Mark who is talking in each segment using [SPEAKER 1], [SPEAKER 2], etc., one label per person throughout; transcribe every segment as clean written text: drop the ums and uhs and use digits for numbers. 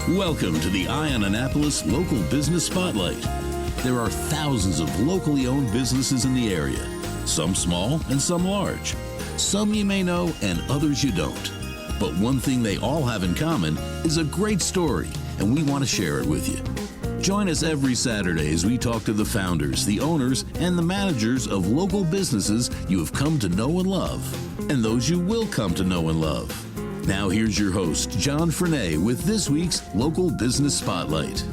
[SPEAKER 1] Welcome to the Eye on Annapolis Local Business Spotlight. There are thousands of locally owned businesses in the area, some small and some large. Some you may know and others you don't. But one thing they all have in common is a great story, and we want to share it with you. Join us every Saturday as we talk to the founders, the owners, and the managers of local businesses you have come to know and love, and those you will come to know and love. Now here's your host, John Frenay, with this week's Local Business Spotlight.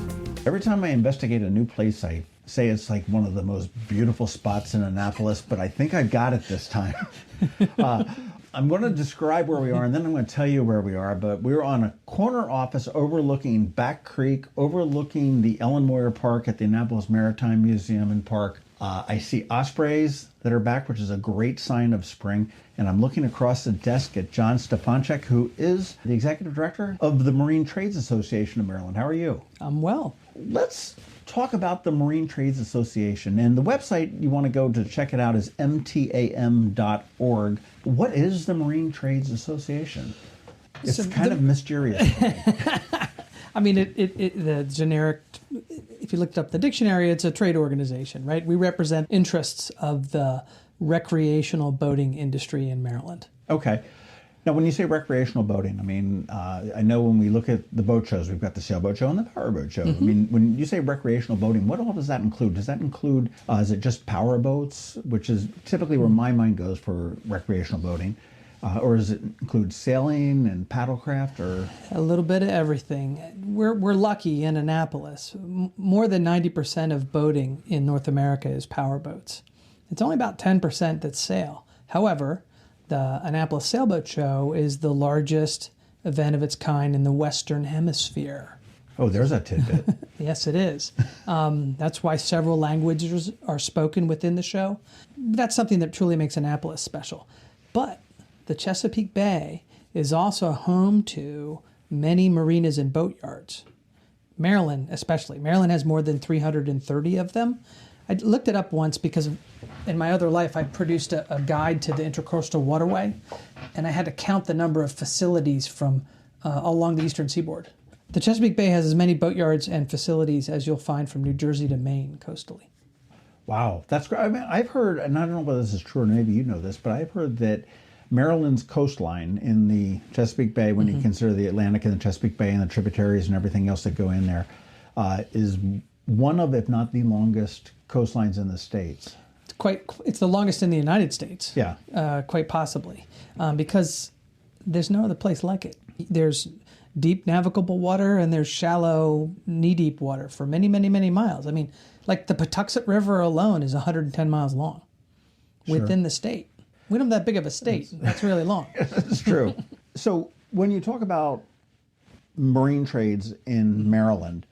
[SPEAKER 2] Every time I investigate a new place, I say it's like one of the most beautiful spots in Annapolis, but I think I got it this time. I'm going to describe where we are, and then I'm going to tell you where we are, but we're on a corner office overlooking Back Creek, overlooking the Ellen Moyer Park at the Annapolis Maritime Museum and Park. I see ospreys that are back, which is a great sign of spring, and I'm looking across the desk at John Stefancik, who is the Executive Director of the Marine Trades Association of Maryland. How are you?
[SPEAKER 3] I'm well.
[SPEAKER 2] Let's talk about the Marine Trades Association, and the website you want to go to check it out is mtam.org. What is the Marine Trades Association? It's kind of mysterious.
[SPEAKER 3] I mean, the generic, if you looked up the dictionary, it's a trade organization, right? We represent interests of the recreational boating industry in Maryland.
[SPEAKER 2] Okay. Now, when you say recreational boating, I mean, I know when we look at the boat shows, we've got the sailboat show and the powerboat show. I mean, when you say recreational boating, what all does that include? Does that include, is it just power boats, which is typically where my mind goes for recreational boating? Or does it include sailing and paddlecraft, or
[SPEAKER 3] a little bit of everything? We're lucky in Annapolis. More than 90% of boating in North America is power boats. It's only about 10% that sail. However, the Annapolis Sailboat Show is the largest event of its kind in the Western Hemisphere.
[SPEAKER 2] Oh, there's a tidbit.
[SPEAKER 3] Yes, it is. That's why several languages are spoken within the show. That's something that truly makes Annapolis special. But the Chesapeake Bay is also home to many marinas and boatyards. Maryland, especially. Maryland has more than 330 of them. I looked it up once because in my other life I produced a guide to the Intercoastal Waterway, and I had to count the number of facilities from along the eastern seaboard. The Chesapeake Bay has as many boatyards and facilities as you'll find from New Jersey to Maine coastally.
[SPEAKER 2] Wow, that's great. I mean, I've heard, and I don't know whether this is true or maybe you know this, but I've heard that Maryland's coastline in the Chesapeake Bay, when you consider the Atlantic and the Chesapeake Bay and the tributaries and everything else that go in there, is one of, if not the longest coastlines in the States.
[SPEAKER 3] It's the longest in the United States.
[SPEAKER 2] Yeah.
[SPEAKER 3] Quite possibly. Because there's no other place like it. There's deep navigable water and there's shallow knee-deep water for many, many, many miles. I mean, like the Patuxent River alone is 110 miles long within the state. We don't have that big of a state. That's really long.
[SPEAKER 2] That's true. So when you talk about marine trades in Maryland,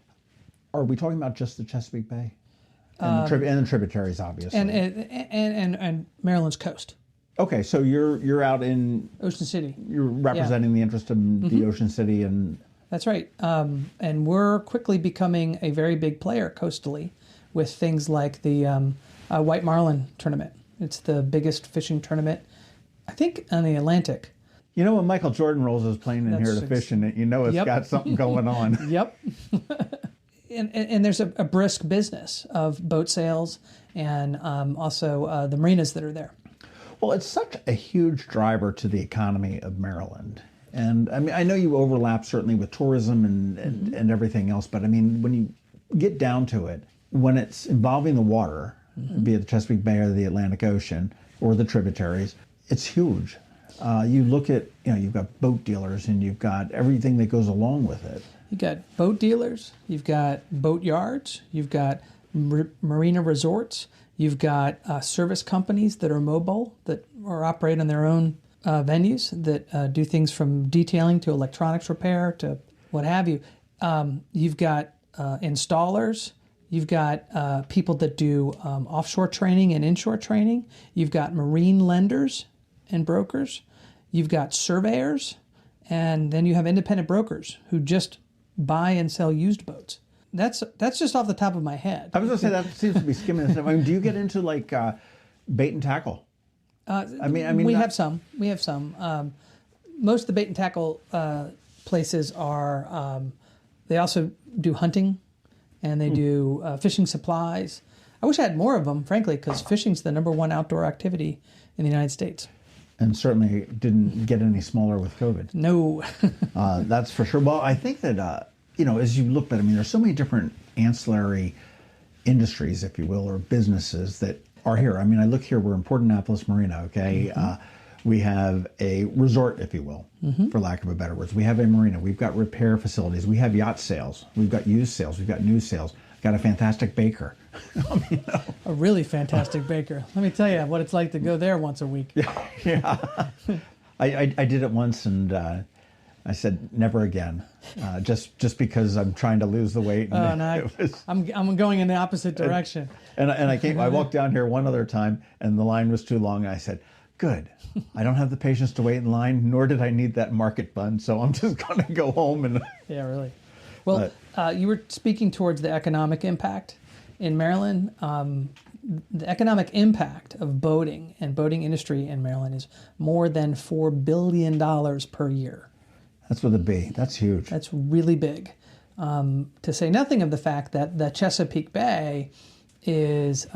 [SPEAKER 2] are we talking about just the Chesapeake Bay and the tributaries, obviously,
[SPEAKER 3] and Maryland's coast?
[SPEAKER 2] Okay, so you're out in
[SPEAKER 3] Ocean City.
[SPEAKER 2] You're representing the interest of the Ocean City, and
[SPEAKER 3] that's right. And we're quickly becoming a very big player coastally with things like the White Marlin tournament. It's the biggest fishing tournament, I think, on the Atlantic.
[SPEAKER 2] You know, when Michael Jordan rolls his plane in here to fish in it, you know it's got something going on.
[SPEAKER 3] Yep. And there's a brisk business of boat sales and also the marinas that are there.
[SPEAKER 2] Well, it's such a huge driver to the economy of Maryland. And I mean, I know you overlap certainly with tourism and everything else, but I mean, when you get down to it, when it's involving the water, be it the Chesapeake Bay or the Atlantic Ocean or the tributaries, it's huge. You look at, you've got boat dealers and you've got everything that goes along with it.
[SPEAKER 3] You've got boat dealers, you've got boat yards, you've got marina resorts, you've got service companies that are mobile, that are operating on their own venues, that do things from detailing to electronics repair to what have you. You've got installers. You've got people that do offshore training and inshore training. You've got marine lenders and brokers. You've got surveyors. And then you have independent brokers who just buy and sell used boats. That's just off the top of my head.
[SPEAKER 2] I was going to say, that seems to be skimming this. I mean, do you get into like bait and tackle?
[SPEAKER 3] We have some. Most of the bait and tackle places are They also do hunting, and they do fishing supplies. I wish I had more of them, frankly, because fishing's the #1 outdoor activity in the United States.
[SPEAKER 2] And certainly didn't get any smaller with COVID.
[SPEAKER 3] No.
[SPEAKER 2] That's for sure. Well, I think that, as you look at it, I mean, there's so many different ancillary industries, if you will, or businesses that are here. I mean, I look here, we're in Port Annapolis Marina, okay? We have a resort, if you will, for lack of a better words. We have a marina. We've got repair facilities. We have yacht sales. We've got used sales. We've got new sales. Got a fantastic baker.
[SPEAKER 3] A really fantastic baker. Let me tell you what it's like to go there once a week.
[SPEAKER 2] Yeah. I did it once, and I said never again, just because I'm trying to lose the weight.
[SPEAKER 3] And no, I'm going in the opposite direction.
[SPEAKER 2] And I walked down here one other time, and the line was too long. And I said, good. I don't have the patience to wait in line, nor did I need that market fund, so I'm just going to go home. And
[SPEAKER 3] yeah, really. Well, you were speaking towards the economic impact in Maryland. The economic impact of boating and boating industry in Maryland is more than $4 billion per year.
[SPEAKER 2] That's with a B. That's huge.
[SPEAKER 3] That's really big. To say nothing of the fact that the Chesapeake Bay is...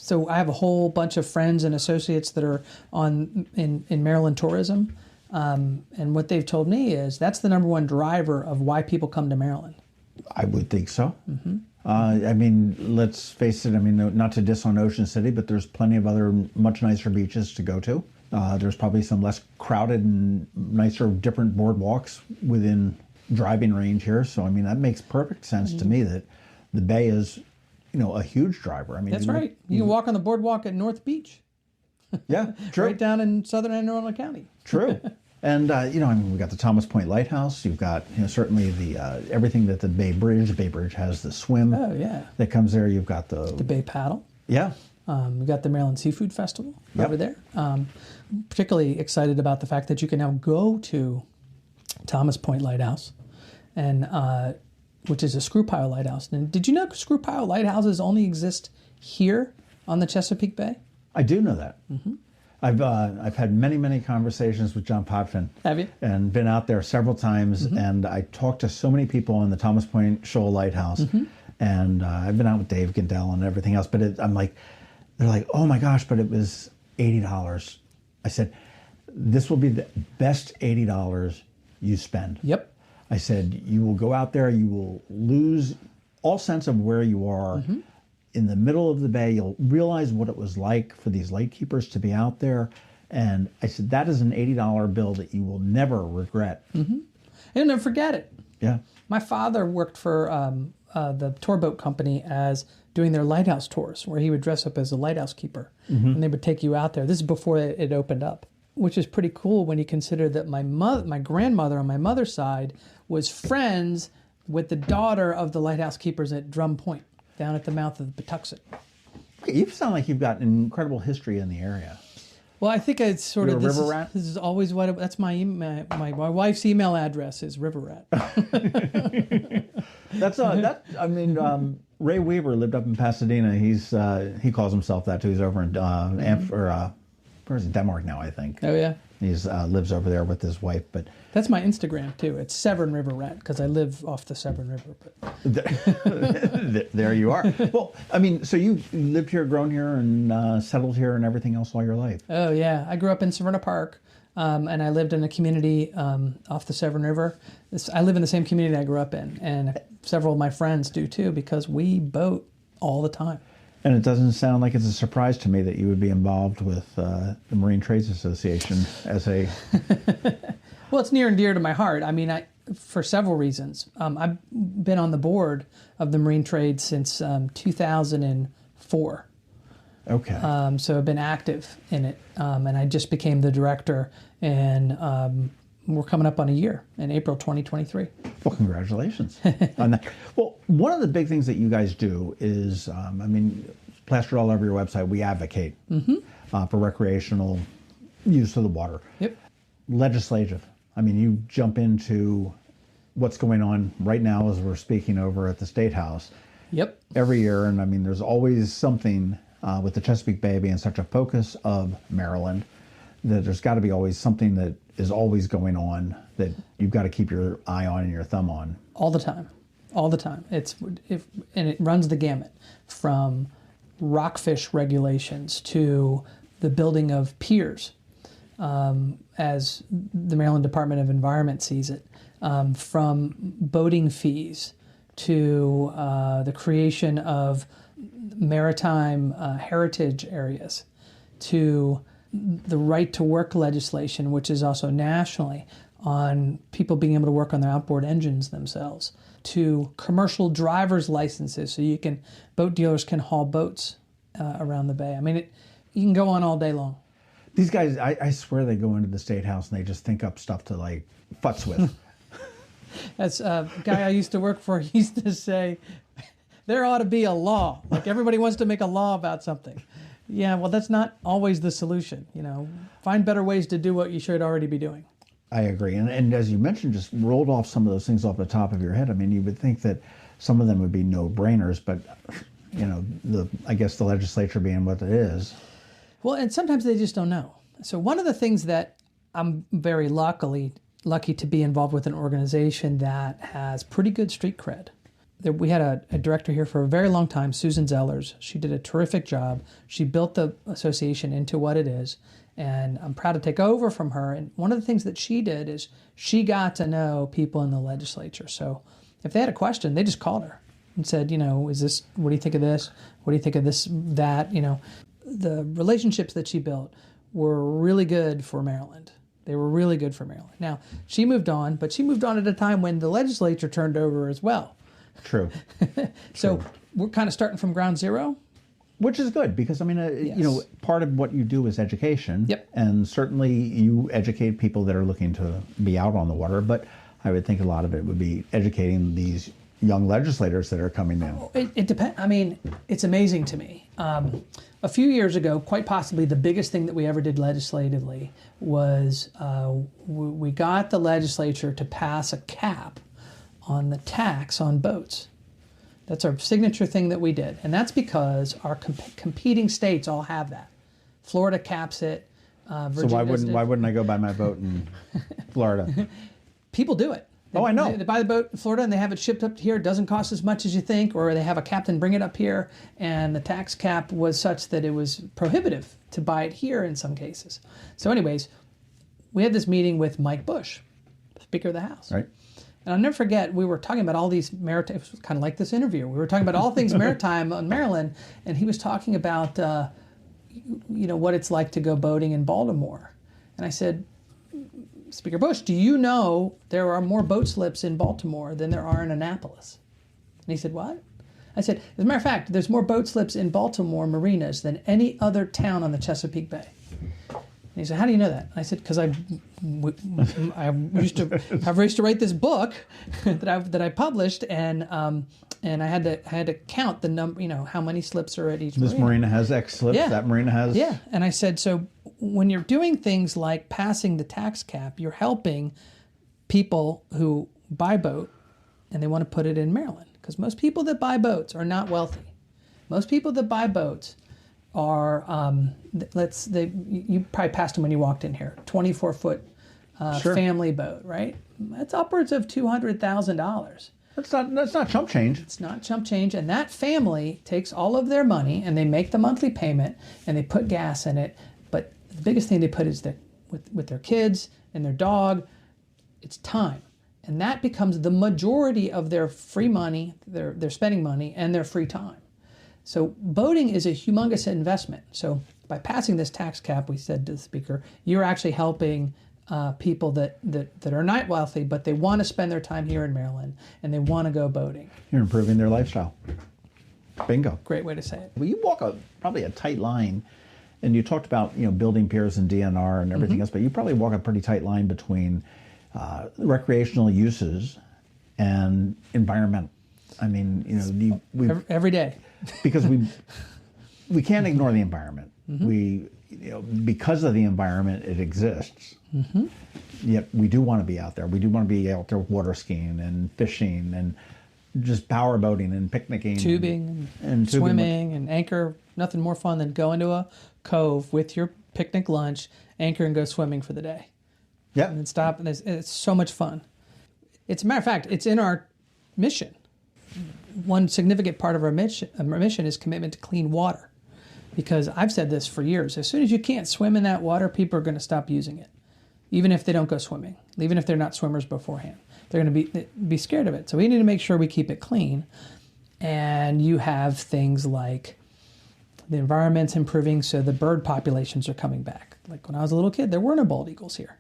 [SPEAKER 3] so I have a whole bunch of friends and associates that are in Maryland tourism. And what they've told me is that's the #1 driver of why people come to Maryland.
[SPEAKER 2] I would think so. I mean, let's face it. I mean, not to diss on Ocean City, but there's plenty of other much nicer beaches to go to. There's probably some less crowded and nicer, different boardwalks within driving range here. So, I mean, that makes perfect sense to me that the Bay is, a huge driver. I mean,
[SPEAKER 3] that's right. You can walk on the boardwalk at North Beach.
[SPEAKER 2] Yeah, true.
[SPEAKER 3] Right down in southern Anne Arundel County.
[SPEAKER 2] True. And, I mean, we've got the Thomas Point Lighthouse. You've got, certainly the everything that the Bay Bridge. The Bay Bridge has the swim.
[SPEAKER 3] Oh, yeah.
[SPEAKER 2] That comes there. You've got the
[SPEAKER 3] Bay Paddle.
[SPEAKER 2] Yeah.
[SPEAKER 3] We've got the Maryland Seafood Festival over there. Particularly excited about the fact that you can now go to Thomas Point Lighthouse, and which is a screw pile lighthouse. And did you know screw pile lighthouses only exist here on the Chesapeake Bay?
[SPEAKER 2] I do know that. I've had many conversations with John Potvin.
[SPEAKER 3] Have you?
[SPEAKER 2] And been out there several times, and I talked to so many people on the Thomas Point Shoal Lighthouse, and I've been out with Dave Gindel and everything else. But they're like, oh my gosh, but it was $80. I said, this will be the best $80 you spend.
[SPEAKER 3] Yep.
[SPEAKER 2] I said, you will go out there, you will lose all sense of where you are. In the middle of the bay, you'll realize what it was like for these lightkeepers to be out there. And I said, that is an $80 bill that you will never regret.
[SPEAKER 3] You'll never forget it.
[SPEAKER 2] Yeah.
[SPEAKER 3] My father worked for the tour boat company as doing their lighthouse tours, where he would dress up as a lighthouse keeper, and they would take you out there. This is before it opened up, which is pretty cool when you consider that my grandmother on my mother's side was friends with the daughter of the lighthouse keepers at Drum Point, down at the mouth of the Patuxent.
[SPEAKER 2] Okay, you sound like you've got an incredible history in the area.
[SPEAKER 3] Well, I think it's sort
[SPEAKER 2] You're
[SPEAKER 3] of
[SPEAKER 2] a river rat?
[SPEAKER 3] This is always that's my email. My wife's email address is River Rat.
[SPEAKER 2] I mean, Ray Weaver lived up in Pasadena. He calls himself that too. He's over in where's Denmark now, I think.
[SPEAKER 3] Oh yeah.
[SPEAKER 2] He's lives over there with his wife, but
[SPEAKER 3] that's my Instagram too. It's Severn River Rat because I live off the Severn River. But
[SPEAKER 2] there you are. Well, I mean, so you lived here, grown here, and settled here, and everything else all your life.
[SPEAKER 3] Oh yeah, I grew up in Severna Park, and I lived in a community off the Severn River. I live in the same community I grew up in, and several of my friends do too because we boat all the time.
[SPEAKER 2] And it doesn't sound like it's a surprise to me that you would be involved with the Marine Trades Association as a...
[SPEAKER 3] Well, it's near and dear to my heart. I mean, for several reasons. I've been on the board of the Marine Trade since 2004.
[SPEAKER 2] Okay.
[SPEAKER 3] So I've been active in it, and I just became the director, and we're coming up on a year in April 2023.
[SPEAKER 2] Well, congratulations on that. Well, one of the big things that you guys do is, I mean, plastered all over your website, we advocate for recreational use of the water.
[SPEAKER 3] Yep.
[SPEAKER 2] Legislative. I mean, you jump into what's going on right now as we're speaking over at the State House.
[SPEAKER 3] Yep.
[SPEAKER 2] Every year, and I mean, there's always something with the Chesapeake Bay being such a focus of Maryland that there's got to be always something that is always going on that you've got to keep your eye on and your thumb on.
[SPEAKER 3] All the time. All the time. And it runs the gamut from rockfish regulations to the building of piers, as the Maryland Department of Environment sees it, from boating fees to the creation of maritime heritage areas, to the right to work legislation, which is also nationally on people being able to work on their outboard engines themselves, to commercial driver's licenses so boat dealers can haul boats around the bay. I mean, you can go on all day long.
[SPEAKER 2] These guys, I swear they go into the State House and they just think up stuff to like futz with.
[SPEAKER 3] That's a guy I used to work for. He used to say, there ought to be a law. Like everybody wants to make a law about something. Yeah, well, that's not always the solution. Find better ways to do what you should already be doing.
[SPEAKER 2] I agree. And as you mentioned, just rolled off some of those things off the top of your head. I mean, you would think that some of them would be no-brainers, but, I guess the legislature being what it is.
[SPEAKER 3] Well, and sometimes they just don't know. So one of the things that I'm very lucky to be involved with an organization that has pretty good street cred. We had a director here for a very long time, Susan Zellers. She did a terrific job. She built the association into what it is, and I'm proud to take over from her. And one of the things that she did is she got to know people in the legislature. So if they had a question, they just called her and said, is this, what do you think of this? What do you think of this, that? The relationships that she built were really good for Maryland. They were really good for Maryland. Now, she moved on, but she moved on at a time when the legislature turned over as well.
[SPEAKER 2] True.
[SPEAKER 3] So
[SPEAKER 2] True.
[SPEAKER 3] We're kind of starting from ground zero.
[SPEAKER 2] Which is good because,
[SPEAKER 3] Yes.
[SPEAKER 2] part of what you do is education.
[SPEAKER 3] Yep.
[SPEAKER 2] And certainly you educate people that are looking to be out on the water, but I would think a lot of it would be educating these young legislators that are coming in.
[SPEAKER 3] It depends. I mean, it's amazing to me. A few years ago, quite possibly the biggest thing that we ever did legislatively was we got the legislature to pass a cap on the tax on boats. That's our signature thing that we did. And that's because our competing states all have that. Florida caps it. Virginia
[SPEAKER 2] So why wouldn't I go buy my boat in Florida?
[SPEAKER 3] People do it.
[SPEAKER 2] I know.
[SPEAKER 3] They buy the boat in Florida and they have it shipped up here. It doesn't cost as much as you think, or they have a captain bring it up here, and the tax cap was such that it was prohibitive to buy it here in some cases. So anyways, we had this meeting with Mike Bush, Speaker of the House.
[SPEAKER 2] Right.
[SPEAKER 3] And I'll never forget, we were talking about all these maritime, it was kind of like this interview. We were talking about all things maritime in Maryland, and he was talking about, what it's like to go boating in Baltimore. And I said, Speaker Bush, do you know there are more boat slips in Baltimore than there are in Annapolis? And he said, what? I said, as a matter of fact, there's more boat slips in Baltimore marinas than any other town on the Chesapeake Bay. And he said, how do you know that? I said, because I used to write this book that I published, and I had to count the number, how many slips are at each marina.
[SPEAKER 2] This marina has X slips,
[SPEAKER 3] Yeah.
[SPEAKER 2] that marina has...
[SPEAKER 3] Yeah, and I said, so when you're doing things like passing the tax cap, you're helping people who buy a boat and they want to put it in Maryland. Because most people that buy boats are not wealthy. Most people that buy boats are, you probably passed them when you walked in here, 24-foot
[SPEAKER 2] Sure.
[SPEAKER 3] family boat, right? That's upwards of $200,000.
[SPEAKER 2] That's not chump change.
[SPEAKER 3] It's not chump change, and that family takes all of their money and they make the monthly payment and they put gas in it. But the biggest thing they put is with their kids and their dog, it's time. And that becomes the majority of their free money, their spending money, and their free time. So boating is a humongous investment. So by passing this tax cap, we said to the Speaker, you're actually helping people that are not wealthy, but they want to spend their time here in Maryland and they want to go boating.
[SPEAKER 2] You're improving their lifestyle. Bingo.
[SPEAKER 3] Great way to say it.
[SPEAKER 2] Well, you walk probably a tight line, and you talked about building piers and DNR and everything else, but you probably walk a pretty tight line between recreational uses and environmental. I mean,
[SPEAKER 3] Every day.
[SPEAKER 2] because we can't ignore the environment. Because of the environment, it exists. Yet we do want to be out there. We do want to be out there water skiing and fishing and just power boating and picnicking,
[SPEAKER 3] Tubing and
[SPEAKER 2] tubing.
[SPEAKER 3] swimming and anchor. Nothing more fun than going to a cove with your picnic lunch, anchor, and go swimming for the day.
[SPEAKER 2] Yeah.
[SPEAKER 3] And then stop, and it's so much fun. It's a matter of fact, it's in our mission. One significant part of our mission is commitment to clean water. Because I've said this for years, as soon as you can't swim in that water, people are going to stop using it. Even if they don't go swimming, even if they're not swimmers beforehand. They're going to be scared of it. So we need to make sure we keep it clean. And you have things like the environment's improving, so the bird populations are coming back. Like when I was a little kid, there were no bald eagles here.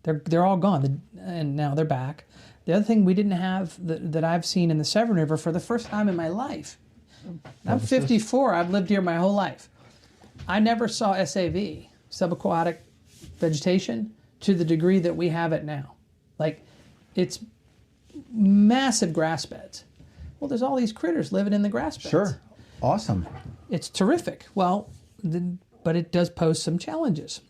[SPEAKER 3] They're all gone, and now they're back. The other thing we didn't have that I've seen in the Severn River for the first time in my life. I'm 54. I've lived here my whole life. I never saw SAV, subaquatic vegetation, to the degree that we have it now. Like, it's massive grass beds. Well, there's all these critters living in the grass beds.
[SPEAKER 2] Sure. Awesome.
[SPEAKER 3] It's terrific. Well, but it does pose some challenges.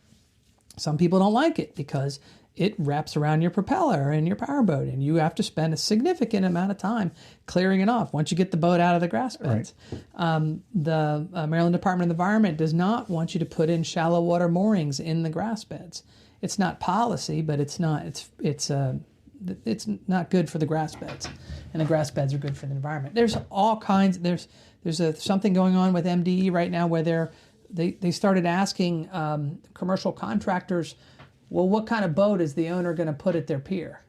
[SPEAKER 3] Some people don't like it because it wraps around your propeller and your powerboat, and you have to spend a significant amount of time clearing it off once you get the boat out of the grass beds. Right. The Maryland Department of the Environment does not want you to put in shallow water moorings in the grass beds. It's not policy, but it's not good for the grass beds, and the grass beds are good for the environment. There's all kinds. There's something going on with MDE right now where they started asking commercial contractors, well, what kind of boat is the owner going to put at their pier?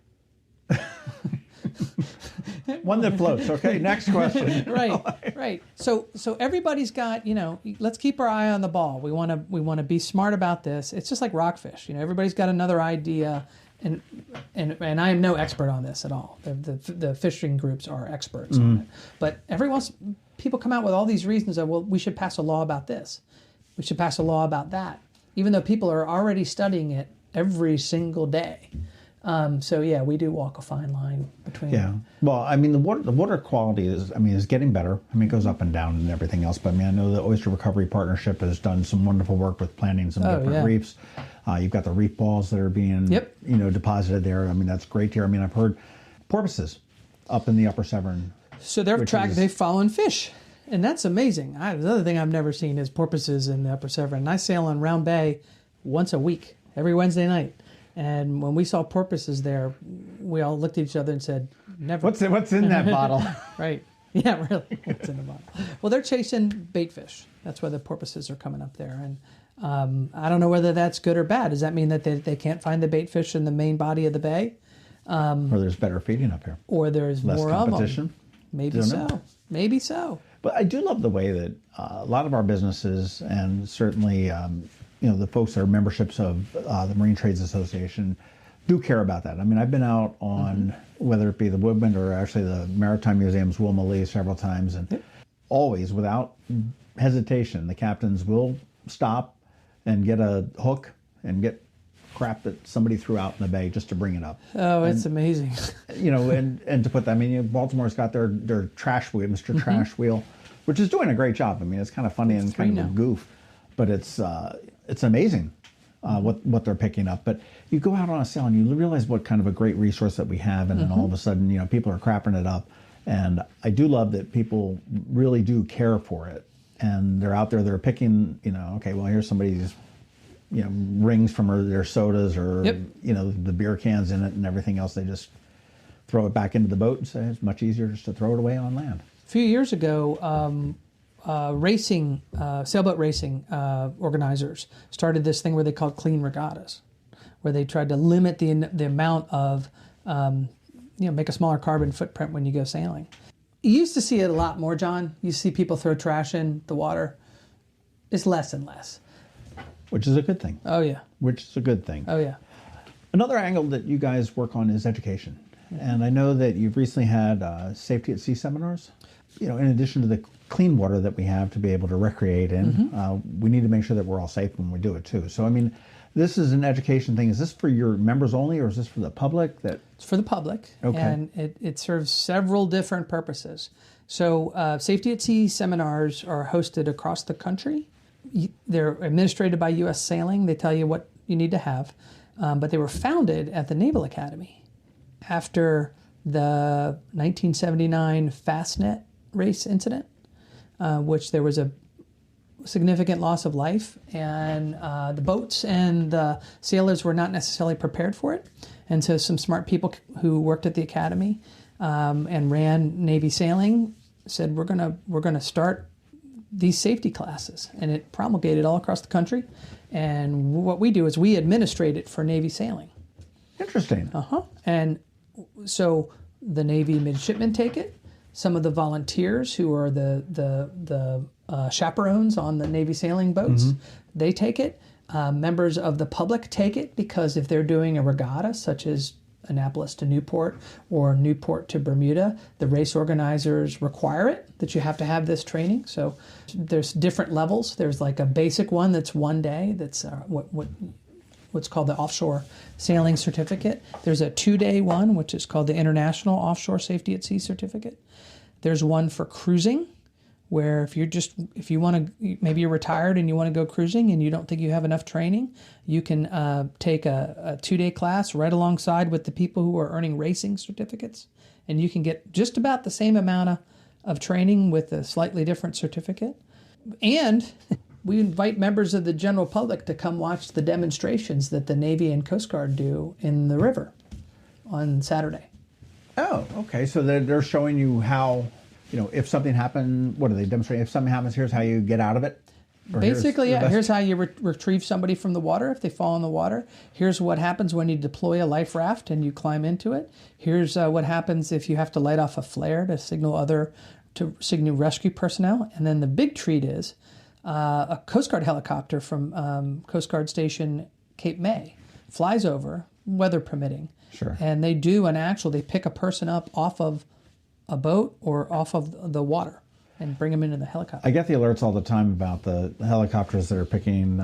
[SPEAKER 2] One that floats. Okay, next question.
[SPEAKER 3] Right. So everybody's got, let's keep our eye on the ball. We want to be smart about this. It's just like rockfish. Everybody's got another idea, and I am no expert on this at all. The fishing groups are experts on it. But people come out with all these reasons of, well, we should pass a law about this. We should pass a law about that, even though people are already studying it every single day. So yeah, we do walk a fine line between.
[SPEAKER 2] Yeah. Well, I mean, the water quality is getting better. I mean, it goes up and down and everything else. But I mean, I know the Oyster Recovery Partnership has done some wonderful work with planting some different reefs. You've got the reef balls that are being, deposited there. I mean, that's great here. I mean, I've heard porpoises up in the Upper Severn.
[SPEAKER 3] So they've fallen fish. And that's amazing. The other thing I've never seen is porpoises in the Upper Severn. I sail on Round Bay once a week, every Wednesday night. And when we saw porpoises there, we all looked at each other and said, never.
[SPEAKER 2] What's in that bottle?
[SPEAKER 3] Right. Yeah, really. What's in the bottle? Well, they're chasing bait fish. That's why the porpoises are coming up there. And I don't know whether that's good or bad. Does that mean that they can't find the bait fish in the main body of the bay?
[SPEAKER 2] Or there's better feeding up here.
[SPEAKER 3] Or there's
[SPEAKER 2] less
[SPEAKER 3] more
[SPEAKER 2] competition?
[SPEAKER 3] Of them. Maybe so. Maybe so.
[SPEAKER 2] But I do love the way that a lot of our businesses, and certainly the folks that are memberships of the Marine Trades Association, do care about that. I mean, I've been out on whether it be the Woodwind or actually the Maritime Museum's Wilma Lee several times, and always, without hesitation, the captains will stop and get a hook and get crap that somebody threw out in the bay just to bring it up.
[SPEAKER 3] Oh, it's amazing.
[SPEAKER 2] And to put that, I mean, Baltimore's got their trash wheel, Mr. Trash Wheel, which is doing a great job. I mean, it's kind of funny and kind of a goof, but it's amazing what they're picking up. But you go out on a sail and you realize what kind of a great resource that we have, and then all of a sudden, people are crapping it up. And I do love that people really do care for it, and they're out there, they're picking, okay, well, here's somebody's rings from their sodas or, the beer cans in it and everything else. They just throw it back into the boat and say it's much easier just to throw it away on land.
[SPEAKER 3] A few years ago, sailboat racing organizers started this thing where they called clean regattas, where they tried to limit the amount of, make a smaller carbon footprint when you go sailing. You used to see it a lot more, John. You see people throw trash in the water. It's less and less.
[SPEAKER 2] Which is a good thing.
[SPEAKER 3] Oh, yeah.
[SPEAKER 2] Which is a good thing.
[SPEAKER 3] Oh, yeah.
[SPEAKER 2] Another angle that you guys work on is education. And I know that you've recently had safety at sea seminars. In addition to the clean water that we have to be able to recreate in, we need to make sure that we're all safe when we do it, too. So, I mean, this is an education thing. Is this for your members only, or is this for the public? It's
[SPEAKER 3] for the public. Okay. And it serves several different purposes. So, safety at sea seminars are hosted across the country. They're administrated by U.S. Sailing. They tell you what you need to have. But they were founded at the Naval Academy after the 1979 Fastnet race incident, which there was a significant loss of life, and the boats and the sailors were not necessarily prepared for it. And so some smart people who worked at the academy and ran Navy sailing said, we're gonna start these safety classes, and it promulgated all across the country. And what we do is we administrate it for Navy sailing.
[SPEAKER 2] Interesting.
[SPEAKER 3] And so the Navy midshipmen take it. Some of the volunteers who are the chaperones on the Navy sailing boats, they take it. Members of the public take it because if they're doing a regatta, such as Annapolis to Newport or Newport to Bermuda, the race organizers require it, that you have to have this training. So there's different levels. There's like a basic one that's 1 day, that's what's called the Offshore Sailing Certificate. There's a 2-day one, which is called the International Offshore Safety at Sea Certificate. There's one for cruising, where if you want to, maybe you're retired and you want to go cruising and you don't think you have enough training, you can take a 2-day class right alongside with the people who are earning racing certificates, and you can get just about the same amount of training with a slightly different certificate. And we invite members of the general public to come watch the demonstrations that the Navy and Coast Guard do in the river on Saturday.
[SPEAKER 2] Oh, okay. So they're showing you how, if something happened, what are they demonstrating? If something happens, here's how you get out of it? Or
[SPEAKER 3] basically, here's how you retrieve somebody from the water if they fall in the water. Here's what happens when you deploy a life raft and you climb into it. Here's what happens if you have to light off a flare to signal rescue personnel. And then the big treat is a Coast Guard helicopter from Coast Guard Station Cape May flies over, weather permitting.
[SPEAKER 2] Sure.
[SPEAKER 3] And they pick a person up off of a boat or off of the water and bring them into the helicopter.
[SPEAKER 2] I get the alerts all the time about the helicopters that are picking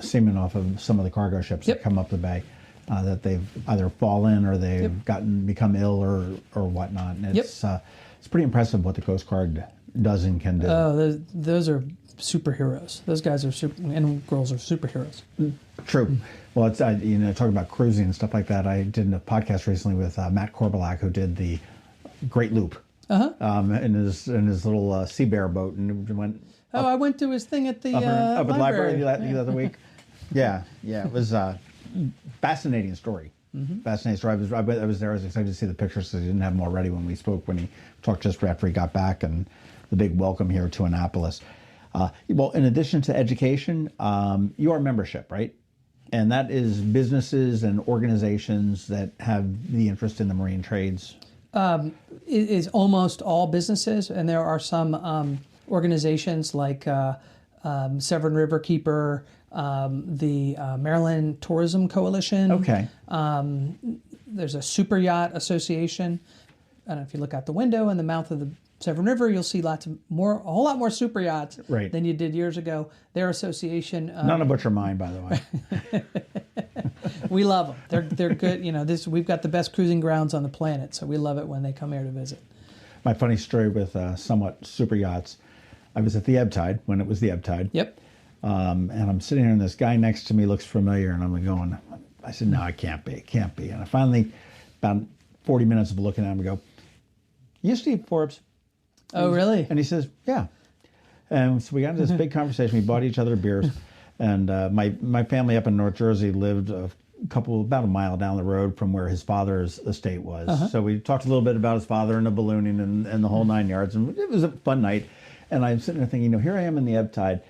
[SPEAKER 2] seamen off of some of the cargo ships that come up the bay, that they've either fallen or they've become ill or whatnot. And it's pretty impressive what the Coast Guard does and can do.
[SPEAKER 3] Oh, those are superheroes. Those guys and girls are superheroes.
[SPEAKER 2] True. Well, it's talking about cruising and stuff like that. I did a podcast recently with Matt Korbelak, who did the Great Loop in his little Sea Bear boat, and went.
[SPEAKER 3] I went to his thing at the
[SPEAKER 2] library the other week. Yeah, it was a fascinating story. Fascinating story. I was there. I was excited to see the pictures because he didn't have them already when we spoke. When he talked just after he got back, and the big welcome here to Annapolis. Well, in addition to education, you are membership, right? And that is businesses and organizations that have the interest in the marine trades.
[SPEAKER 3] It is almost all businesses, and there are some organizations like Severn River Keeper, the Maryland Tourism Coalition.
[SPEAKER 2] Okay.
[SPEAKER 3] There's a Super Yacht Association. I don't know if you look out the window in the mouth of the Severn River, you'll see a whole lot more super yachts than you did years ago. Their association.
[SPEAKER 2] None of which are mine, by the way.
[SPEAKER 3] We love them. They're good. We've got the best cruising grounds on the planet, so we love it when they come here to visit.
[SPEAKER 2] My funny story with somewhat super yachts. I was at the ebb tide when it was the ebb tide.
[SPEAKER 3] Yep.
[SPEAKER 2] And I'm sitting here, and this guy next to me looks familiar, and I'm going. I said, "No, it can't be. It can't be." And I finally, about 40 minutes of looking at him, I go, "You Steve Forbes?"
[SPEAKER 3] Oh, really?
[SPEAKER 2] And he says, "Yeah." And so we got into this big conversation. We bought each other beers. And my family up in North Jersey lived about a mile down the road from where his father's estate was. So we talked a little bit about his father and the ballooning and the whole 9 yards. And it was a fun night. And I'm sitting there thinking, here I am in the ebb tide.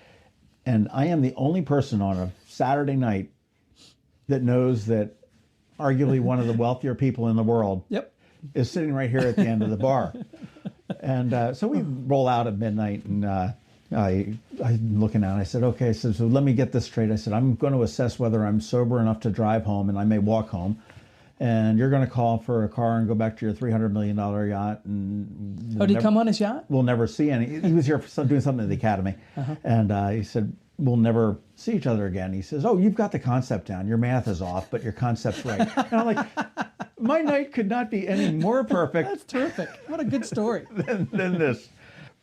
[SPEAKER 2] And I am the only person on a Saturday night that knows that arguably one of the wealthier people in the world is sitting right here at the end of the bar. And so we roll out at midnight, and I'm looking out. I said, "Okay, so let me get this straight." I said, "I'm going to assess whether I'm sober enough to drive home, and I may walk home. And you're going to call for a car and go back to your $300 million yacht." And
[SPEAKER 3] did he come on his yacht?
[SPEAKER 2] We'll never see any. He was here doing something at the academy, and he said, "We'll never see each other again." He says, "Oh, you've got the concept down. Your math is off, but your concept's right." And I'm like, my night could not be any more perfect.
[SPEAKER 3] That's terrific. What a good story.
[SPEAKER 2] than this.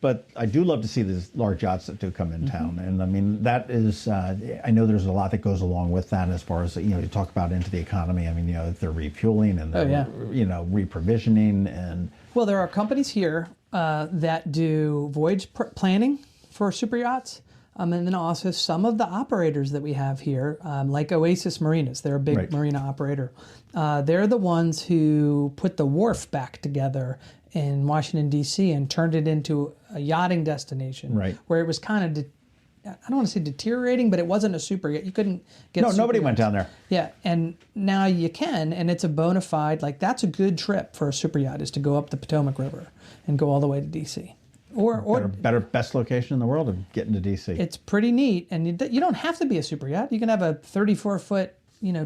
[SPEAKER 2] But I do love to see these large yachts that do come in town. And I mean, that is, I know there's a lot that goes along with that as far as, you talk about into the economy. I mean, if they're refueling and they're, reprovisioning and.
[SPEAKER 3] Well, there are companies here that do voyage planning for super yachts. And then also some of the operators that we have here, like Oasis Marinas, they're a big
[SPEAKER 2] Right.
[SPEAKER 3] marina operator. They're the ones who put the wharf back together in Washington, D.C. and turned it into a yachting destination.
[SPEAKER 2] Right.
[SPEAKER 3] Where it was kind of, I don't want to say deteriorating, but it wasn't a super yacht. You couldn't get
[SPEAKER 2] No,
[SPEAKER 3] super
[SPEAKER 2] nobody went
[SPEAKER 3] yachts.
[SPEAKER 2] down there.
[SPEAKER 3] Yeah, and now you can, and it's a bona fide, like that's a good trip for a super yacht, is to go up the Potomac River and go all the way to D.C. Or
[SPEAKER 2] Best location in the world of getting to DC.
[SPEAKER 3] it's pretty neat, and you don't have to be a super yacht. You can have a 34-foot,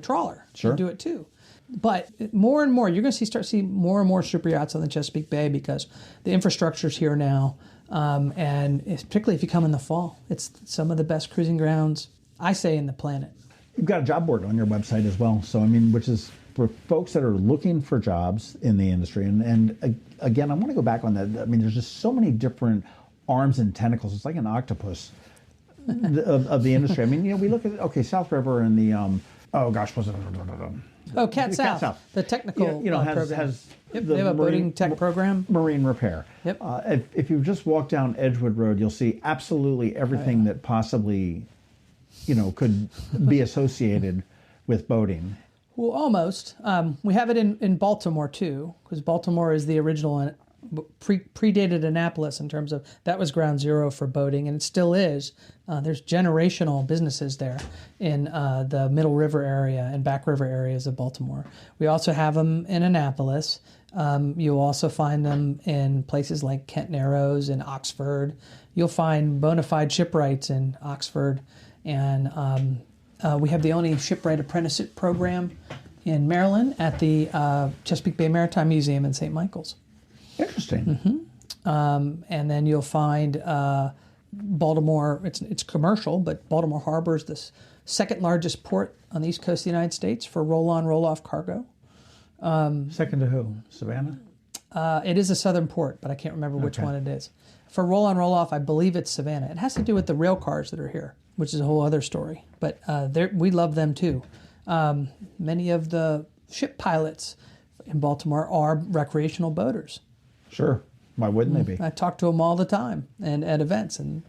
[SPEAKER 3] trawler.
[SPEAKER 2] Sure.
[SPEAKER 3] And do it too. But more and more, you're going to start seeing more and more super yachts on the Chesapeake Bay because the infrastructure's here now, and particularly if you come in the fall, it's some of the best cruising grounds, I say, in the planet.
[SPEAKER 2] You've got a job board on your website as well. So, I mean, which is for folks that are looking for jobs in the industry. And again, I want to go back on that. I mean, there's just so many different arms and tentacles. It's like an octopus of the industry. I mean, we look at, South River and the, what's it?
[SPEAKER 3] Cat South, the technical program.
[SPEAKER 2] has
[SPEAKER 3] Yep, they have a boating tech program.
[SPEAKER 2] Marine repair.
[SPEAKER 3] Yep.
[SPEAKER 2] If you just walk down Edgewood Road, you'll see absolutely everything that possibly, could be associated with boating.
[SPEAKER 3] Well, almost. We have it in Baltimore too, because Baltimore is the original predated Annapolis in terms of that was ground zero for boating, and it still is. There's generational businesses there in the Middle River area and Back River areas of Baltimore. We also have them in Annapolis. You'll also find them in places like Kent Narrows and Oxford. You'll find bona fide shipwrights in Oxford, and we have the only shipwright apprenticeship program in Maryland at the Chesapeake Bay Maritime Museum in St. Michael's.
[SPEAKER 2] Interesting.
[SPEAKER 3] And then you'll find Baltimore, it's commercial, but Baltimore Harbor is the second largest port on the east coast of the United States for roll-on, roll-off cargo.
[SPEAKER 2] Second to who? Savannah?
[SPEAKER 3] It is a southern port, but I can't remember which one it is. For roll-on, roll-off, I believe it's Savannah. It has to do with the rail cars that are here, which is a whole other story. But we love them too. Many of the ship pilots in Baltimore are recreational boaters.
[SPEAKER 2] Sure. Why wouldn't they be?
[SPEAKER 3] I talk to them all the time and at events, and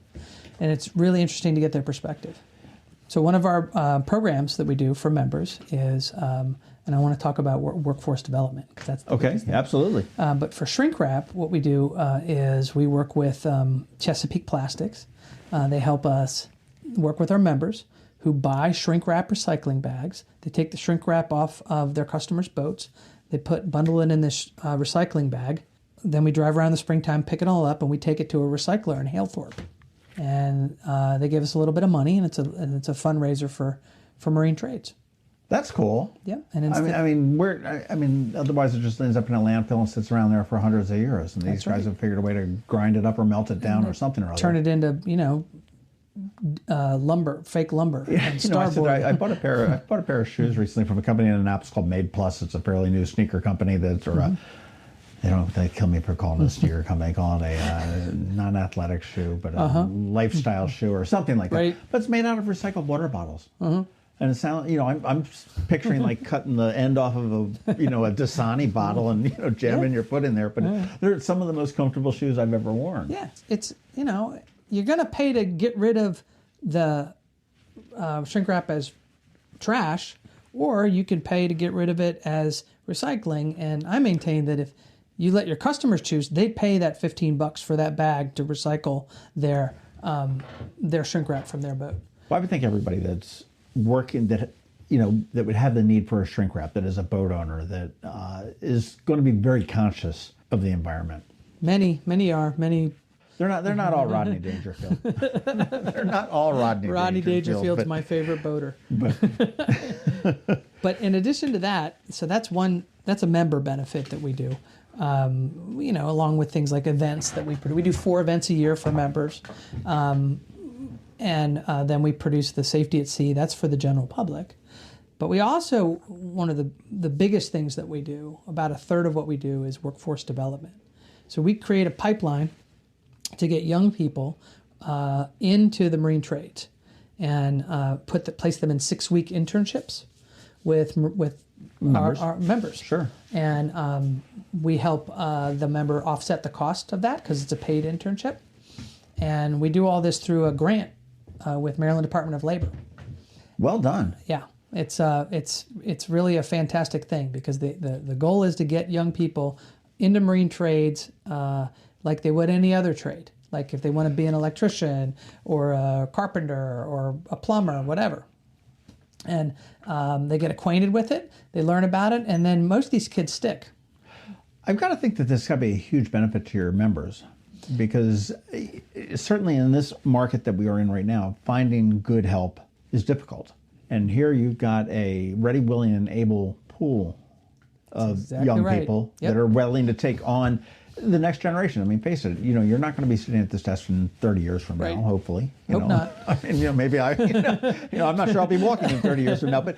[SPEAKER 3] it's really interesting to get their perspective. So one of our programs that we do for members is, and I want to talk about workforce development, because that's the biggest thing.
[SPEAKER 2] Absolutely.
[SPEAKER 3] But for shrink wrap, what we do is we work with Chesapeake Plastics. They help us work with our members who buy shrink wrap recycling bags. They take the shrink wrap off of their customers' boats. They bundle it in this recycling bag. Then we drive around the springtime, pick it all up, and we take it to a recycler in Halethorpe. And they give us a little bit of money, and it's a fundraiser for marine trades.
[SPEAKER 2] That's cool.
[SPEAKER 3] Yeah, and
[SPEAKER 2] otherwise it just ends up in a landfill and sits around there for hundreds of years. And these guys have figured a way to grind it up or melt it down or something or other.
[SPEAKER 3] Turn it into lumber, fake lumber. And starboard.
[SPEAKER 2] I bought a pair of shoes recently from a company in Annapolis called Made Plus. It's a fairly new sneaker company they kill me for calling it a sneaker company. They call it a non-athletic shoe, but a lifestyle shoe or something like that.
[SPEAKER 3] Right.
[SPEAKER 2] But it's made out of recycled water bottles. And it sounds, I'm picturing like cutting the end off of a Dasani bottle and jamming your foot in there. But they're some of the most comfortable shoes I've ever worn.
[SPEAKER 3] Yeah, it's you're gonna pay to get rid of the shrink wrap as trash, or you can pay to get rid of it as recycling. And I maintain that if you let your customers choose, they pay that $15 for that bag to recycle their shrink wrap from their boat.
[SPEAKER 2] Well, I would think everybody that's working that would have the need for a shrink wrap, that is a boat owner, that is going to be very conscious of the environment.
[SPEAKER 3] Many are.
[SPEAKER 2] They're not all Rodney Dangerfield. They're not all Rodney Dangerfield.
[SPEAKER 3] Rodney Dangerfield's my favorite boater. But in addition to that, so that's a member benefit that we do. Along with things like events that we produce. We do 4 events a year for members. And then we produce the Safety at Sea. That's for the general public. But we also, one of the biggest things that we do, about a third of what we do, is workforce development. So we create a pipeline to get young people into the marine trades and place them in 6-week internships with
[SPEAKER 2] members.
[SPEAKER 3] Our members.
[SPEAKER 2] Sure.
[SPEAKER 3] And we help the member offset the cost of that because it's a paid internship. And we do all this through a grant with Maryland Department of Labor.
[SPEAKER 2] Well done.
[SPEAKER 3] Yeah, it's really a fantastic thing because the goal is to get young people into marine trades like they would any other trade. Like if they want to be an electrician or a carpenter or a plumber, whatever. And they get acquainted with it, they learn about it, and then most of these kids stick.
[SPEAKER 2] I've got to think that this has got to be a huge benefit to your members because certainly in this market that we are in right now, finding good help is difficult. And here you've got a ready, willing, and able pool of
[SPEAKER 3] exactly
[SPEAKER 2] young
[SPEAKER 3] right.
[SPEAKER 2] people
[SPEAKER 3] Yep.
[SPEAKER 2] that are willing to take on the next generation. I mean, face it, you're not going to be sitting at this desk in 30 years from
[SPEAKER 3] Right.
[SPEAKER 2] now, hopefully.
[SPEAKER 3] Hope not.
[SPEAKER 2] I mean, maybe I'm not sure I'll be walking in 30 years from now, but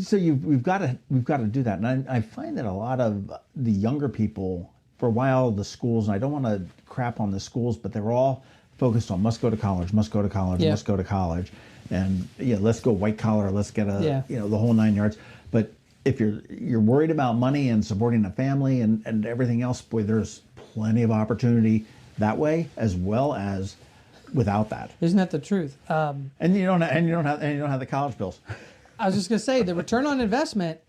[SPEAKER 2] so we've got to do that. And I find that a lot of the younger people, for a while, the schools, and I don't want to crap on the schools, but they're all focused on must go to college, must go to college,
[SPEAKER 3] Yeah.
[SPEAKER 2] must go to college, and let's go white collar, let's get the whole 9 yards. But if you're worried about money and supporting a family and everything else, boy, there's plenty of opportunity that way as well as without that.
[SPEAKER 3] Isn't that the truth?
[SPEAKER 2] And you don't have the college bills.
[SPEAKER 3] I was just going to say the return on investment.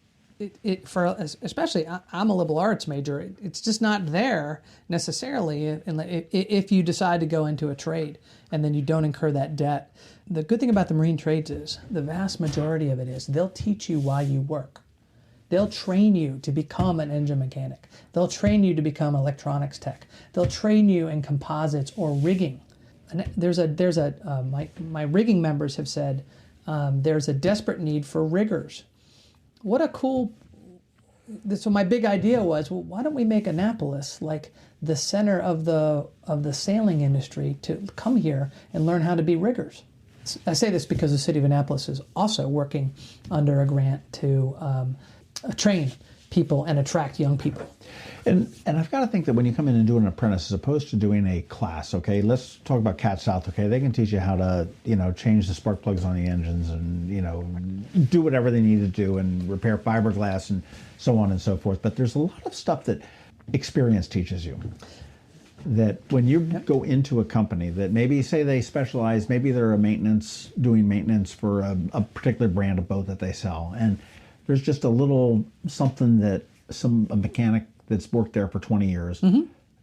[SPEAKER 3] Especially I'm a liberal arts major. It's just not there necessarily if you decide to go into a trade and then you don't incur that debt. The good thing about the marine trades is the vast majority of it is they'll teach you why you work. They'll train you to become an engine mechanic. They'll train you to become electronics tech. They'll train you in composites or rigging. And my rigging members have said there's a desperate need for riggers. What a cool. So my big idea was, well, why don't we make Annapolis like the center of the sailing industry to come here and learn how to be riggers? I say this because the city of Annapolis is also working under a grant to train people and attract young people.
[SPEAKER 2] And I've got to think that when you come in and do an apprentice, as opposed to doing a class, okay, let's talk about Cat South, okay, they can teach you how to, change the spark plugs on the engines and, do whatever they need to do and repair fiberglass and so on and so forth. But there's a lot of stuff that experience teaches you. That when you go into a company that maybe say they specialize, maybe they're doing maintenance for a particular brand of boat that they sell. And there's just a little something that a mechanic that's worked there for 20 years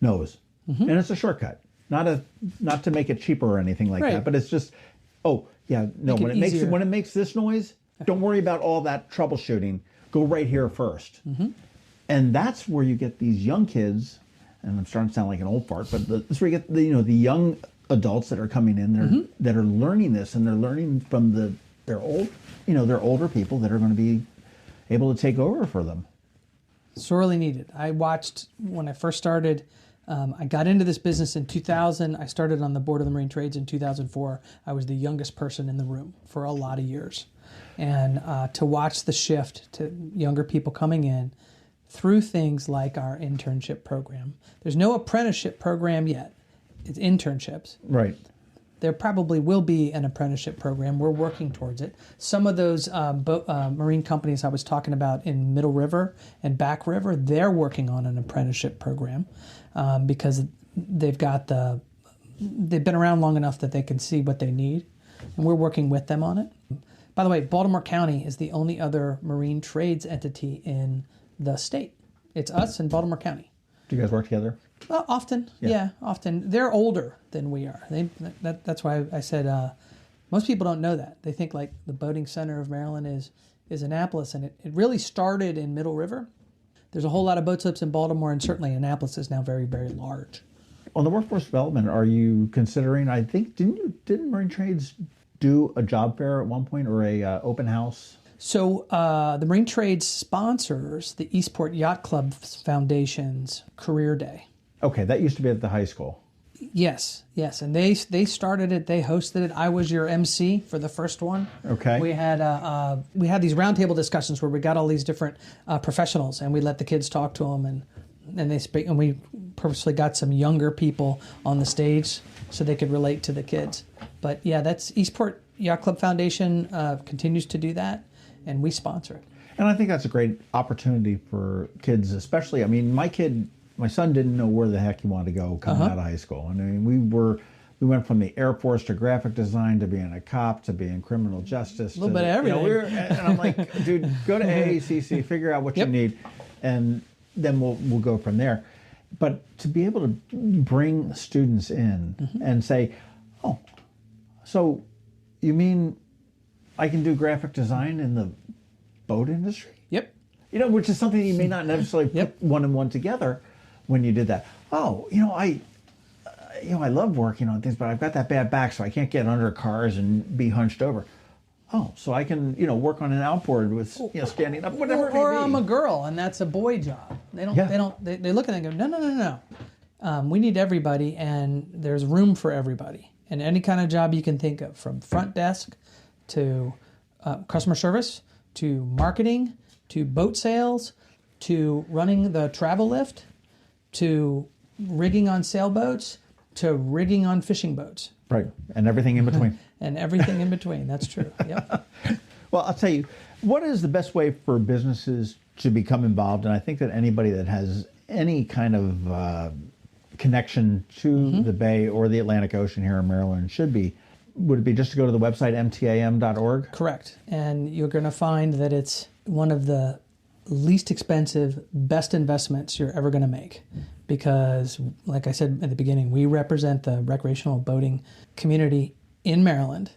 [SPEAKER 2] knows. And it's a shortcut. Not to make it cheaper or anything like that, but it's just, when it makes this noise, don't worry about all that troubleshooting. Go right here first. And that's where you get these young kids, and I'm starting to sound like an old fart, but that's where you get the young adults that are coming in that are learning this, and they're learning from their older people that are going to be able to take over for them.
[SPEAKER 3] Sorely needed. I watched when I first started. I got into this business in 2000. I started on the board of the Marine Trades in 2004. I was the youngest person in the room for a lot of years. And to watch the shift to younger people coming in through things like our internship program. There's no apprenticeship program yet. It's internships.
[SPEAKER 2] Right.
[SPEAKER 3] There probably will be an apprenticeship program. We're working towards it. Some of those marine companies I was talking about in Middle River and Back River, they're working on an apprenticeship program because they've been around long enough that they can see what they need, and we're working with them on it. By the way, Baltimore County is the only other marine trades entity in the state. It's us and Baltimore County.
[SPEAKER 2] Do you guys work together?
[SPEAKER 3] Well, often, yeah, often. They're older than we are. That's why I said most people don't know that. They think like the boating center of Maryland is Annapolis, and it really started in Middle River. There's a whole lot of boat slips in Baltimore, and certainly Annapolis is now very, very large.
[SPEAKER 2] On the workforce development, are you considering, I think, didn't Marine Trades do a job fair at one point or a open house?
[SPEAKER 3] So the Marine Trades sponsors the Eastport Yacht Club Foundation's Career Day.
[SPEAKER 2] Okay, that used to be at the high school.
[SPEAKER 3] Yes, and they started it. They hosted it. I was your MC for the first one.
[SPEAKER 2] Okay.
[SPEAKER 3] We had these roundtable discussions where we got all these different professionals, and we let the kids talk to them, and they speak. And we purposely got some younger people on the stage so they could relate to the kids. But yeah, that's Eastport Yacht Club Foundation continues to do that, and we sponsor it.
[SPEAKER 2] And I think that's a great opportunity for kids, especially. I mean, my son didn't know where the heck he wanted to go coming out of high school. I mean, we were we went from the Air Force to graphic design to being a cop to being criminal justice.
[SPEAKER 3] A little bit of everything.
[SPEAKER 2] And I'm like, dude, go to AACC, figure out what you need, and then we'll go from there. But to be able to bring students in and say, oh, so you mean I can do graphic design in the boat industry?
[SPEAKER 3] Yep.
[SPEAKER 2] You know, which is something you may not necessarily put one and one together when you did that. Oh, I love working on things, but I've got that bad back, so I can't get under cars and be hunched over. Oh, so I can, work on an outboard with, standing up, whatever it may
[SPEAKER 3] Or
[SPEAKER 2] be.
[SPEAKER 3] I'm a girl, and that's a boy job. They look at it and go, no. We need everybody, and there's room for everybody. And any kind of job you can think of, from front desk to customer service, to marketing, to boat sales, to running the travel lift, to rigging on sailboats, to rigging on fishing boats.
[SPEAKER 2] Right, and everything in between.
[SPEAKER 3] And everything in between, that's true, yep.
[SPEAKER 2] Well, I'll tell you, what is the best way for businesses to become involved? And I think that anybody that has any kind of connection to the Bay or the Atlantic Ocean here in Maryland would it be just to go to the website mtam.org?
[SPEAKER 3] Correct. And you're going to find that it's one of the least expensive, best investments you're ever going to make. Because, like I said at the beginning, we represent the recreational boating community in Maryland.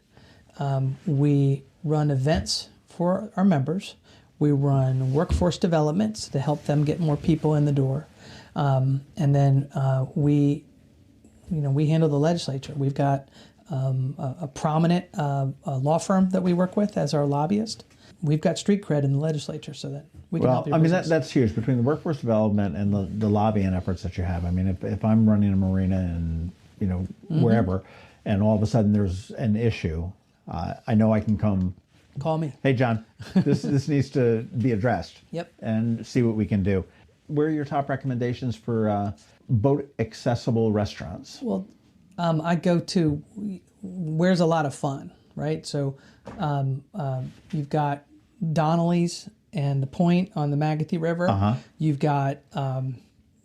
[SPEAKER 3] We run events for our members. We run workforce developments to help them get more people in the door. And then we handle the legislature. We've got a prominent law firm that we work with as our lobbyist. We've got street cred in the legislature, so that we can help your business.
[SPEAKER 2] That's huge, between the workforce development and the lobbying efforts that you have. I mean, if I'm running a marina and wherever, and all of a sudden there's an issue, I know I can come.
[SPEAKER 3] Call me.
[SPEAKER 2] Hey, John, this needs to be addressed.
[SPEAKER 3] Yep. And
[SPEAKER 2] see what we can do. Where are your top recommendations for boat accessible restaurants?
[SPEAKER 3] Well, I go to where's a lot of fun, right? So you've got Donnelly's and the Point on the Magothy River. You've got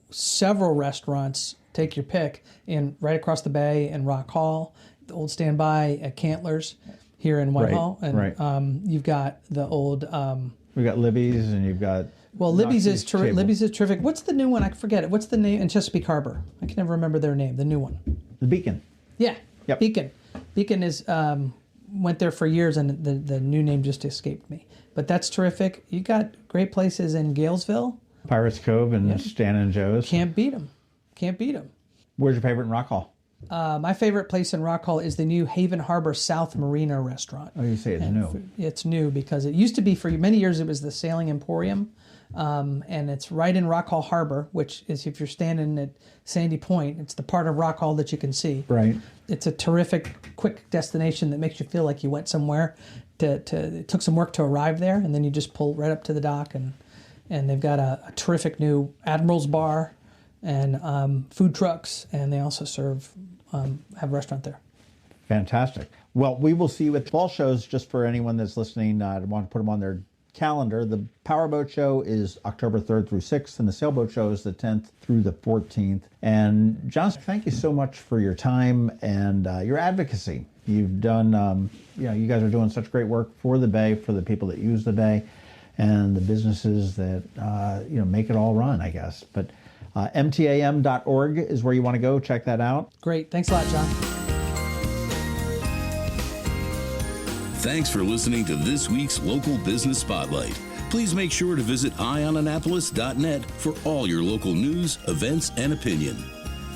[SPEAKER 3] several restaurants, take your pick, right across the bay in Rock Hall, the old Standby at Cantler's here in Whitehall. And you've got the old...
[SPEAKER 2] We've got Libby's, and you've got...
[SPEAKER 3] Well, Libby's is terrific. What's the new one? I forget it. What's the name in Chesapeake Harbor? I can never remember their name, the new one.
[SPEAKER 2] The Beacon.
[SPEAKER 3] Yeah,
[SPEAKER 2] yep.
[SPEAKER 3] Beacon. Beacon is went there for years, and the new name just escaped me. But that's terrific. You got great places in Galesville.
[SPEAKER 2] Pirates Cove and Stan and Joe's.
[SPEAKER 3] Can't beat them.
[SPEAKER 2] Where's your favorite in Rock Hall?
[SPEAKER 3] My favorite place in Rock Hall is the new Haven Harbor South Marina restaurant.
[SPEAKER 2] Oh, you say it's new.
[SPEAKER 3] It's new because it used to be, for many years, it was the Sailing Emporium. And it's right in Rock Hall Harbor, which is, if you're standing at Sandy Point, it's the part of Rock Hall that you can see.
[SPEAKER 2] Right.
[SPEAKER 3] It's a terrific, quick destination that makes you feel like you went somewhere. It took some work to arrive there, and then you just pull right up to the dock, and they've got a terrific new Admiral's Bar and food trucks, and they also have a restaurant there.
[SPEAKER 2] Fantastic. Well, we will see you at fall shows. Just for anyone that's listening, I want to put them on their calendar. The Powerboat Show is October 3rd through 6th, and the Sailboat Show is the 10th through the 14th. And John, thank you so much for your time and your advocacy. You've done, you guys are doing such great work for the Bay, for the people that use the Bay, and the businesses that, make it all run, I guess. But mtam.org is where you want to go. Check that out.
[SPEAKER 3] Great. Thanks a lot, John.
[SPEAKER 1] Thanks for listening to this week's Local Business Spotlight. Please make sure to visit eyeonannapolis.net for all your local news, events, and opinion.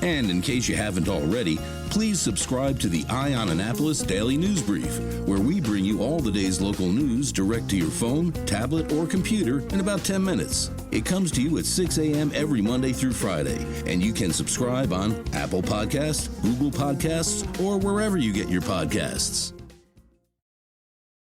[SPEAKER 1] And in case you haven't already, please subscribe to the Eye on Annapolis Daily News Brief, where we bring you all the day's local news direct to your phone, tablet, or computer in about 10 minutes. It comes to you at 6 a.m. every Monday through Friday, and you can subscribe on Apple Podcasts, Google Podcasts, or wherever you get your podcasts.